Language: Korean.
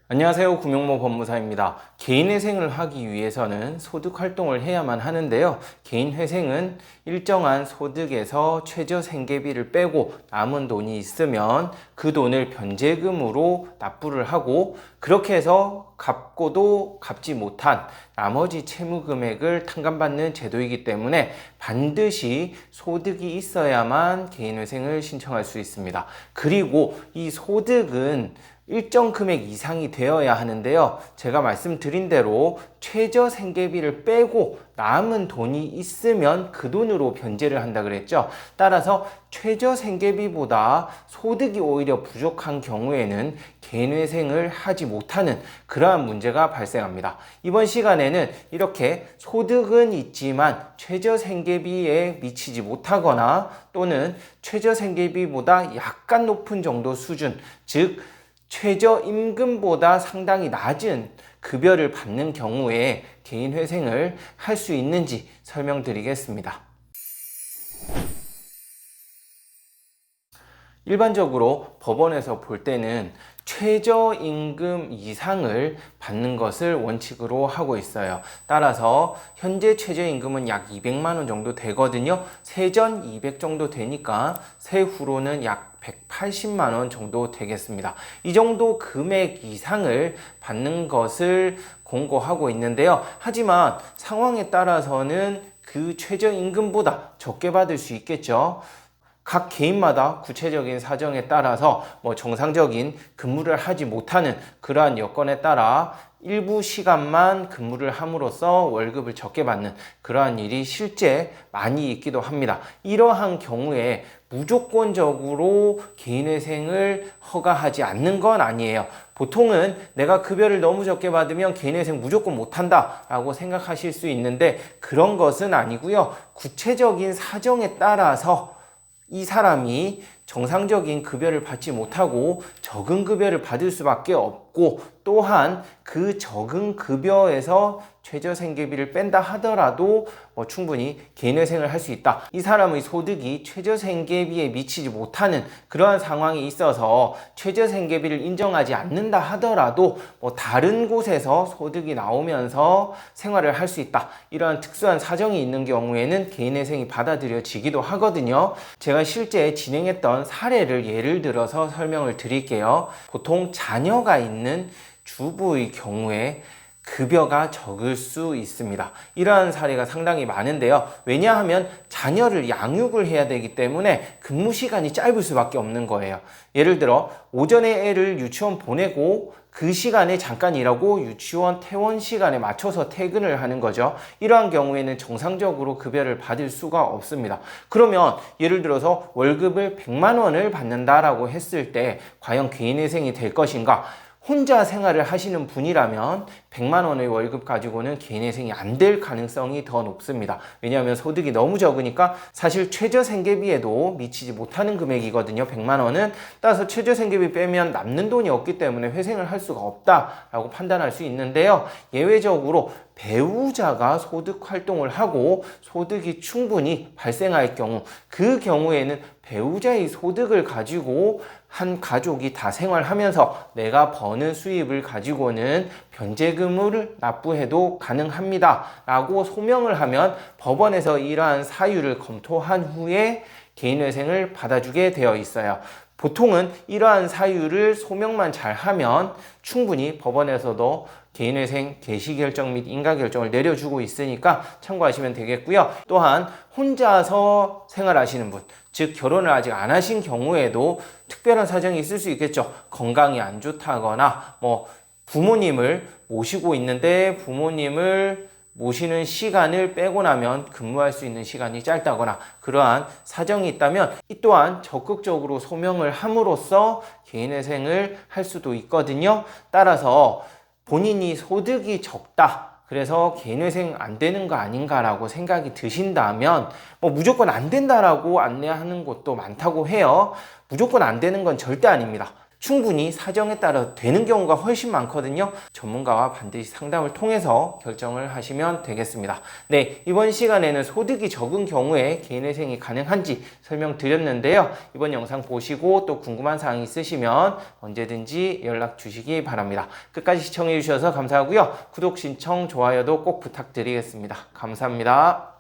안녕하세요. 구명모 법무사입니다. 개인회생을 하기 위해서는 소득활동을 해야만 하는데요. 개인회생은 일정한 소득에서 최저생계비를 빼고 남은 돈이 있으면 그 돈을 변제금으로 납부를 하고, 그렇게 해서 갚고도 갚지 못한 나머지 채무금액을 탕감받는 제도이기 때문에 반드시 소득이 있어야만 개인회생을 신청할 수 있습니다. 그리고 이 소득은 일정 금액 이상이 되어야 하는데요. 제가 말씀드린 대로 최저 생계비를 빼고 남은 돈이 있으면 그 돈으로 변제를 한다 그랬죠. 따라서 최저 생계비보다 소득이 오히려 부족한 경우에는 개인회생을 하지 못하는 그러한 문제가 발생합니다. 이번 시간에는 이렇게 소득은 있지만 최저 생계비에 미치지 못하거나 또는 최저 생계비보다 약간 높은 정도 수준, 즉 최저임금보다 상당히 낮은 급여를 받는 경우에 개인회생을 할 수 있는지 설명드리겠습니다. 일반적으로 법원에서 볼 때는 최저임금 이상을 받는 것을 원칙으로 하고 있어요. 따라서 현재 최저임금은 약 200만 원 정도 되거든요. 세전 200 정도 되니까 세후로는 약 180만 원 정도 되겠습니다. 이 정도 금액 이상을 받는 것을 권고하고 있는데요. 하지만 상황에 따라서는 그 최저임금보다 적게 받을 수 있겠죠. 각 개인마다 구체적인 사정에 따라서 정상적인 근무를 하지 못하는 그러한 여건에 따라 일부 시간만 근무를 함으로써 월급을 적게 받는 그러한 일이 실제 많이 있기도 합니다. 이러한 경우에 무조건적으로 개인회생을 허가하지 않는 건 아니에요. 보통은 내가 급여를 너무 적게 받으면 개인회생 무조건 못한다 라고 생각하실 수 있는데, 그런 것은 아니고요. 구체적인 사정에 따라서 이 사람이 정상적인 급여를 받지 못하고 적은 급여를 받을 수밖에 없고, 또한 그 적은 급여에서 최저생계비를 뺀다 하더라도 충분히 개인회생을 할 수 있다. 이 사람의 소득이 최저생계비에 미치지 못하는 그러한 상황이 있어서 최저생계비를 인정하지 않는다 하더라도 다른 곳에서 소득이 나오면서 생활을 할 수 있다. 이러한 특수한 사정이 있는 경우에는 개인회생이 받아들여지기도 하거든요. 제가 실제 진행했던 사례를 예를 들어서 설명을 드릴게요. 보통 자녀가 있는 주부의 경우에 급여가 적을 수 있습니다. 이러한 사례가 상당히 많은데요. 왜냐하면 자녀를 양육을 해야 되기 때문에 근무 시간이 짧을 수밖에 없는 거예요. 예를 들어 오전에 애를 유치원 보내고 그 시간에 잠깐 일하고 유치원 퇴원 시간에 맞춰서 퇴근을 하는 거죠. 이러한 경우에는 정상적으로 급여를 받을 수가 없습니다. 그러면 예를 들어서 월급을 100만 원을 받는다라고 했을 때 과연 개인회생이 될 것인가? 혼자 생활을 하시는 분이라면 100만 원의 월급 가지고는 개인회생이 안 될 가능성이 더 높습니다. 왜냐하면 소득이 너무 적으니까 사실 최저생계비에도 미치지 못하는 금액이거든요. 100만 원은. 따라서 최저생계비 빼면 남는 돈이 없기 때문에 회생을 할 수가 없다라고 판단할 수 있는데요. 예외적으로 배우자가 소득 활동을 하고 소득이 충분히 발생할 경우, 그 경우에는 배우자의 소득을 가지고 한 가족이 다 생활하면서 내가 버는 수입을 가지고는 변제금을 납부해도 가능합니다 라고 소명을 하면 법원에서 이러한 사유를 검토한 후에 개인회생을 받아주게 되어 있어요. 보통은 이러한 사유를 소명만 잘하면 충분히 법원에서도 개인회생 개시결정 및 인가결정을 내려주고 있으니까 참고하시면 되겠고요. 또한 혼자서 생활하시는 분, 즉 결혼을 아직 안 하신 경우에도 특별한 사정이 있을 수 있겠죠. 건강이 안 좋다거나 부모님을 모시고 있는데 부모님을 모시는 시간을 빼고 나면 근무할 수 있는 시간이 짧다거나 그러한 사정이 있다면 이 또한 적극적으로 소명을 함으로써 개인회생을 할 수도 있거든요. 따라서 본인이 소득이 적다, 그래서 개인회생 안 되는 거 아닌가라고 생각이 드신다면 무조건 안 된다라고 안내하는 곳도 많다고 해요. 무조건 안 되는 건 절대 아닙니다. 충분히 사정에 따라 되는 경우가 훨씬 많거든요. 전문가와 반드시 상담을 통해서 결정을 하시면 되겠습니다. 네, 이번 시간에는 소득이 적은 경우에 개인회생이 가능한지 설명드렸는데요. 이번 영상 보시고 또 궁금한 사항 있으시면 언제든지 연락 주시기 바랍니다. 끝까지 시청해 주셔서 감사하고요. 구독, 신청, 좋아요도 꼭 부탁드리겠습니다. 감사합니다.